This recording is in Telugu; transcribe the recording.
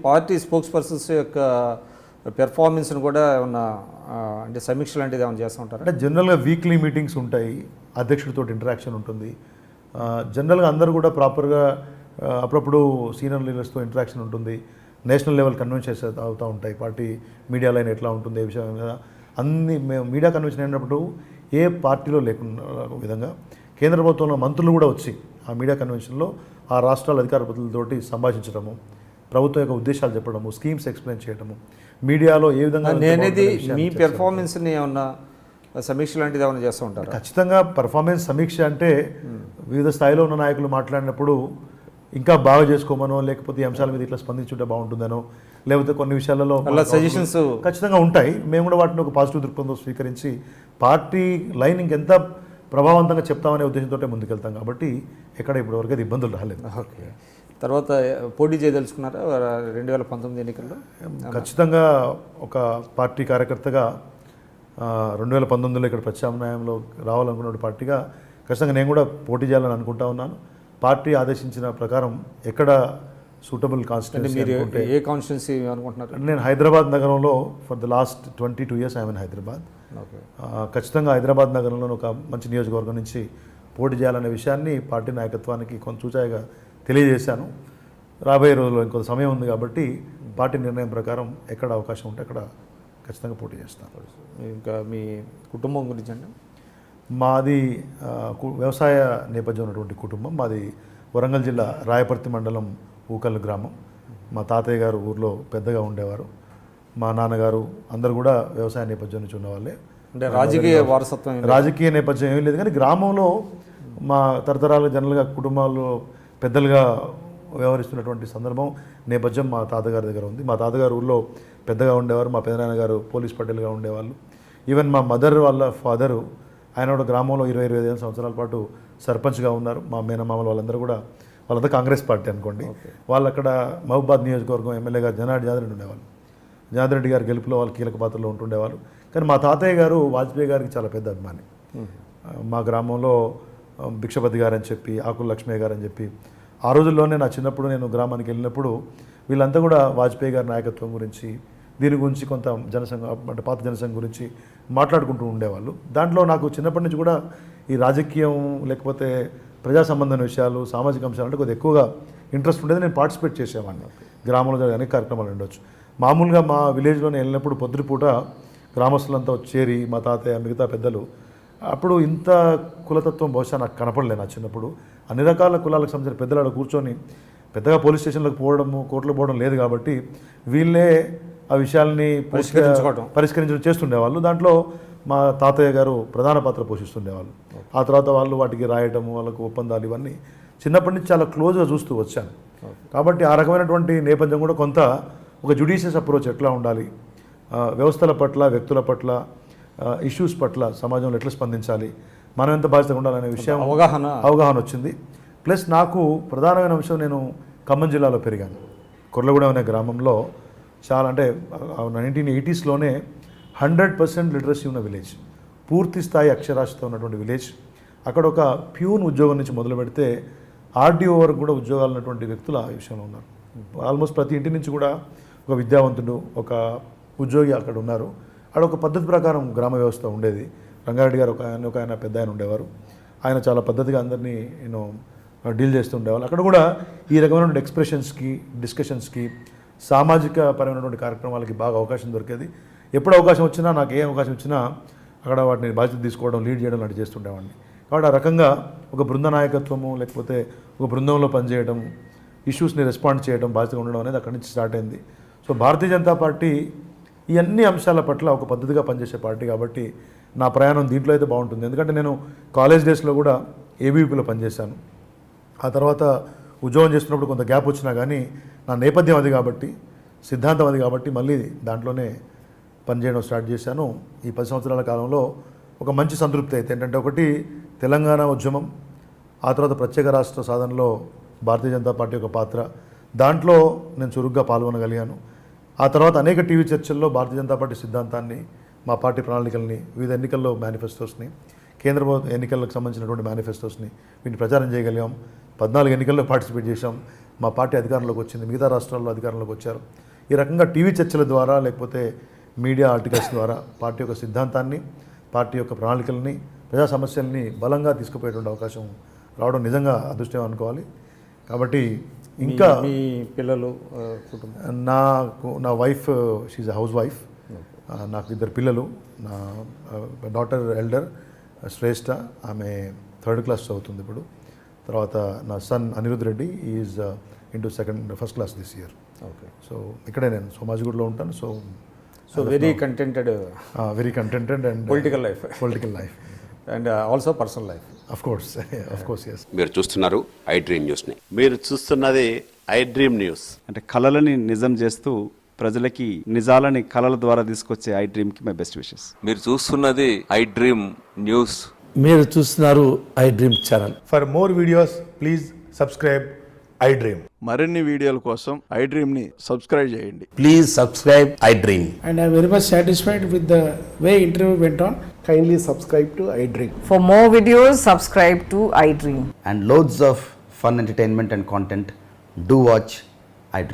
పార్టీ స్పోక్స్ పర్సన్స్ యొక్క పెర్ఫార్మెన్స్ని కూడా ఏమన్నా అంటే సమీక్ష లాంటిది ఏమైనా చేస్తూ ఉంటారు? అంటే జనరల్గా వీక్లీ మీటింగ్స్ ఉంటాయి, అధ్యక్షుడితో ఇంటరాక్షన్ ఉంటుంది. జనరల్గా అందరూ కూడా ప్రాపర్గా అప్పుడప్పుడు సీనియర్ లీడర్స్తో ఇంటరాక్షన్ ఉంటుంది. నేషనల్ లెవెల్ కన్వెన్షన్స్ అవుతూ ఉంటాయి. పార్టీ మీడియా లైన్ ఎట్లా ఉంటుంది ఏ విషయం మీద అన్ని మేము మీడియా కన్వెన్షన్ అయినప్పుడు ఏ పార్టీలో లేకుండా విధంగా కేంద్ర ప్రభుత్వంలో మంత్రులు కూడా వచ్చి ఆ మీడియా కన్వెన్షన్లో ఆ రాష్ట్రాల అధికార ప్రతినిధులతోటి సంభాషించడము, ప్రభుత్వం యొక్క ఉద్దేశాలు చెప్పడము, స్కీమ్స్ ఎక్స్ప్లెయిన్ చేయడము, మీడియాలో ఏ విధంగా నేనేది మీ పెర్ఫార్మెన్స్ని ఏమన్నా సమీక్ష లాంటిది ఏమైనా చేస్తూ ఉంటారు? ఖచ్చితంగా పర్ఫార్మెన్స్ సమీక్ష అంటే వివిధ స్థాయిలో ఉన్న నాయకులు మాట్లాడినప్పుడు ఇంకా బాగా చేసుకోమనో, లేకపోతే ఈ అంశాల మీద ఇట్లా స్పందించుంటే బాగుంటుందనో, లేకపోతే కొన్ని విషయాలలో సజెషన్స్ ఖచ్చితంగా ఉంటాయి. మేము కూడా వాటిని ఒక పాజిటివ్ దృక్పథంతో స్వీకరించి పార్టీ లైన్ ఇంకెంత ప్రభావవంతంగా చెప్తామనే ఉద్దేశంతో ముందుకెళ్తాం కాబట్టి ఎక్కడ ఇప్పటివరకు అది ఇబ్బందులు రాలేదు. ఓకే. తర్వాత పోటీ చేయదలుచుకున్నారా 2019 ఎన్నికల్లో? ఖచ్చితంగా ఒక పార్టీ కార్యకర్తగా 2019లో ఇక్కడ ప్రత్యామ్నాయంలో రావాలనుకున్న పార్టీగా ఖచ్చితంగా నేను కూడా పోటీ చేయాలని అనుకుంటా ఉన్నాను. పార్టీ ఆదేశించిన ప్రకారం ఎక్కడ సూటబుల్ కాన్స్టిట్యున్సీ ఏ కాన్స్టిట్యున్సీ అనుకుంటున్నారు? నేను హైదరాబాద్ నగరంలో for the last 22 years I mean Hyderabad. ఖచ్చితంగా హైదరాబాద్ నగరంలో ఒక మంచి నియోజకవర్గం నుంచి పోటీ చేయాలనే విషయాన్ని పార్టీ నాయకత్వానికి కొంత చూచాయిగా తెలియజేశాను. రాబోయే రోజుల్లో ఇంకొంత సమయం ఉంది కాబట్టి పార్టీ నిర్ణయం ప్రకారం ఎక్కడ అవకాశం ఉంటే అక్కడ ఖచ్చితంగా పోటీ చేస్తాను. ఇంకా మీ కుటుంబం గురించి అండి? మాది వ్యవసాయ నేపథ్యం ఉన్నటువంటి కుటుంబం. మాది వరంగల్ జిల్లా రాయపర్తి మండలం ఊకల్లు గ్రామం. మా తాతయ్య గారు ఊర్లో పెద్దగా ఉండేవారు. మా నాన్నగారు అందరూ కూడా వ్యవసాయ నేపథ్యం నుంచి ఉన్నవాళ్ళే. అంటే రాజకీయ వారసత్వం రాజకీయ నేపథ్యం ఏమీ లేదు, కానీ గ్రామంలో మా తరతరాలు జనరల్గా కుటుంబాల్లో పెద్దలుగా వ్యవహరిస్తున్నటువంటి సందర్భం నేపథ్యం మా తాతగారి దగ్గర ఉంది. మా తాతగారు ఊళ్ళో పెద్దగా ఉండేవారు. మా పెదనాన్నగారు పోలీస్ పటేల్గా ఉండేవాళ్ళు. ఈవెన్ మా మదర్ వాళ్ళ ఫాదరు ఆయన కూడా గ్రామంలో 20-25 సంవత్సరాల పాటు సర్పంచ్గా ఉన్నారు. మా మేనమామలు వాళ్ళంతా కాంగ్రెస్ పార్టీ అనుకోండి. వాళ్ళు అక్కడ మహబూబాద్ నియోజకవర్గం ఎమ్మెల్యేగా జానారెడ్డి ఉండేవాళ్ళు. జానారెడ్డి గారి గెలుపులో వాళ్ళు కీలక పాత్రలో ఉంటుండేవాళ్ళు. కానీ మా తాతయ్య గారు వాజ్పేయి గారికి చాలా పెద్ద అభిమాని. మా గ్రామంలో భిక్షపతి గారు అని చెప్పి, ఆకుల లక్ష్మయ్య గారు అని చెప్పి, ఆ రోజుల్లోనే నా చిన్నప్పుడు నేను గ్రామానికి వెళ్ళినప్పుడు వీళ్ళంతా కూడా వాజ్పేయి గారి నాయకత్వం గురించి, దీని గురించి కొంత జనసంఘం అంటే పాత జనసంఘం గురించి మాట్లాడుకుంటూ ఉండేవాళ్ళు. దాంట్లో నాకు చిన్నప్పటి నుంచి కూడా ఈ రాజకీయం లేకపోతే ప్రజా సంబంధమైన విషయాలు, సామాజిక అంశాలు అంటే కొద్దిగా ఎక్కువగా ఇంట్రెస్ట్ ఉండేది. నేను పార్టిసిపేట్ చేసేవాడిని. గ్రామంలో జరిగే అనేక కార్యక్రమాలు ఉండొచ్చు. మామూలుగా మా విలేజ్లోనే వెళ్ళినప్పుడు పొద్దుపూట గ్రామస్తులంతా చేరి మా తాతయ్య మిగతా పెద్దలు, అప్పుడు ఇంత కులతత్వం బహుశా నాకు కనపడలేదు నా చిన్నప్పుడు. అన్ని రకాల కులాలకు సంబంధించిన పెద్దలు కూర్చొని పెద్దగా పోలీస్ స్టేషన్లకు పోవడము, కోర్టులకు పోవడం లేదు కాబట్టి వీళ్ళే ఆ విషయాల్ని పరిష్కరించడం చేస్తుండేవాళ్ళు. దాంట్లో మా తాతయ్య గారు ప్రధాన పాత్ర పోషిస్తుండేవాళ్ళు. ఆ తర్వాత వాళ్ళు వాటికి రాయటము, వాళ్ళకు ఒప్పందాలు, ఇవన్నీ చిన్నప్పటి నుంచి చాలా క్లోజ్గా చూస్తూ వచ్చాను. కాబట్టి ఆ రకమైనటువంటి నేపథ్యం కూడా కొంత ఒక జ్యుడిషియస్ అప్రోచ్ ఎట్లా ఉండాలి, వ్యవస్థల పట్ల, వ్యక్తుల పట్ల, ఇష్యూస్ పట్ల సమాజంలో ఎట్లా స్పందించాలి, మనం ఎంత బాధ్యతగా ఉండాలనే విషయం అవగాహన వచ్చింది. ప్లస్ నాకు ప్రధానమైన అంశం, నేను ఖమ్మం జిల్లాలో పెరిగాను. కొర్లగూడెం అనే గ్రామంలో చాలా అంటే 1980sలోనే 100% లిటరసీ ఉన్న విలేజ్, పూర్తి స్థాయి అక్షరాస్యత ఉన్నటువంటి విలేజ్. అక్కడ ఒక ప్యూన్ ఉద్యోగం నుంచి మొదలు పెడితే ఆర్డీఓ వరకు కూడా ఉద్యోగాలు ఉన్నటువంటి వ్యక్తులు ఆ విషయంలో ఉన్నారు. ఆల్మోస్ట్ ప్రతి ఇంటి నుంచి కూడా ఒక విద్యావంతుడు, ఒక ఉద్యోగి అక్కడ ఉన్నారు. అక్కడ ఒక పద్ధతి ప్రకారం గ్రామ వ్యవస్థ ఉండేది. రంగారెడ్డి గారు ఒక ఆయన పెద్ద ఆయన ఉండేవారు. ఆయన చాలా పద్ధతిగా అందరినీ డీల్ చేస్తూ ఉండేవాళ్ళు. అక్కడ కూడా ఈ రకమైనటువంటి ఎక్స్ప్రెషన్స్కి, డిస్కషన్స్కి, సామాజిక పరమైనటువంటి కార్యక్రమాలకి బాగా అవకాశం దొరికేది. ఎప్పుడు అవకాశం వచ్చినా, నాకు ఏ అవకాశం వచ్చినా అక్కడ వాటిని బాధ్యత తీసుకోవడం, లీడ్ చేయడం లాంటి చేస్తుండేవాడిని. కాబట్టి ఆ రకంగా ఒక బృంద నాయకత్వము, లేకపోతే ఒక బృందంలో పనిచేయడం, ఇష్యూస్ని రెస్పాండ్ చేయడం, బాధ్యతగా ఉండడం అనేది అక్కడి నుంచి స్టార్ట్ అయింది. సో భారతీయ జనతా పార్టీ ఈ అన్ని అంశాల పట్ల ఒక పద్ధతిగా పనిచేసే పార్టీ కాబట్టి నా ప్రయాణం దీంట్లో అయితే బాగుంటుంది. ఎందుకంటే నేను కాలేజ్ డేస్లో కూడా ఏబీవీపీలో పనిచేశాను. ఆ తర్వాత ఉద్యోగం చేస్తున్నప్పుడు కొంత గ్యాప్ వచ్చినా కానీ నా నేపథ్యం అది కాబట్టి, సిద్ధాంతం అది కాబట్టి మళ్ళీ దాంట్లోనే పనిచేయడం స్టార్ట్ చేశాను. ఈ 10 సంవత్సరాల కాలంలో ఒక మంచి సంతృప్తి అయితే ఏంటంటే, ఒకటి తెలంగాణ ఉద్యమం, ఆ తర్వాత ప్రత్యేక రాష్ట్ర సాధనలో భారతీయ జనతా పార్టీ యొక్క పాత్ర, దాంట్లో నేను చురుగ్గా పాల్గొనగలిగాను. ఆ తర్వాత అనేక టీవీ చర్చల్లో భారతీయ జనతా పార్టీ సిద్ధాంతాన్ని, మా పార్టీ ప్రణాళికల్ని, వివిధ ఎన్నికల్లో మేనిఫెస్టోస్ని, కేంద్ర ఎన్నికలకు సంబంధించినటువంటి మేనిఫెస్టోస్ని వీటిని ప్రచారం చేయగలిగాం. 14 ఎన్నికల్లో పార్టిసిపేట్ చేశాం. మా పార్టీ అధికారంలోకి వచ్చింది, మిగతా రాష్ట్రాల్లో అధికారంలోకి వచ్చారు. ఈ రకంగా టీవీ చర్చల ద్వారా లేకపోతే మీడియా ఆర్టికల్స్ ద్వారా పార్టీ యొక్క సిద్ధాంతాన్ని, పార్టీ యొక్క ప్రణాళికల్ని, ప్రజా సమస్యల్ని బలంగా తీసుకుపోయేటువంటి అవకాశం రావడం నిజంగా అదృష్టం అనుకోవాలి. కాబట్టి ఇంకా మీ పిల్లలు కుటుంబం? నా wife she's a house wife. నాకు 2 పిల్లలు. నా డాటర్ ఎల్డర్ శ్రేష్ఠ, ఆమె 3rd క్లాస్ చదువుతుంది ఇప్పుడు. తర్వాత నా son Anirudh Reddy is into first class this year. Okay. So ఇక్కడే నేను సోమాజిగూడలో ఉంటాను. So very contented and political life and also personal life. Of course yes. మీరు చూస్తున్నారు ఐ డ్రీమ్ న్యూస్ని. మీరు చూస్తున్నది ఐ డ్రీమ్ న్యూస్. అంటే కళలని నిజం చేస్తూ ప్రజలకి నిజాలని కళల ద్వారా తీసుకొచ్చే ఐ డ్రీమ్కి మై బెస్ట్ విషెస్. మీరు చూస్తున్నది ఐ డ్రీమ్ న్యూస్. మీరు చూస్తున్నారు I dream channel. For more videos, please subscribe iDream. మరిన్ని వీడియోల కోసం ఐ డ్రీమ్ని సబ్స్క్రైబ్ చేయండి. Please subscribe I dream. And I'm very much satisfied with the way interview went on. Kindly subscribe to iDream. For more videos, subscribe to iDream. And loads of fun entertainment and content. Do watch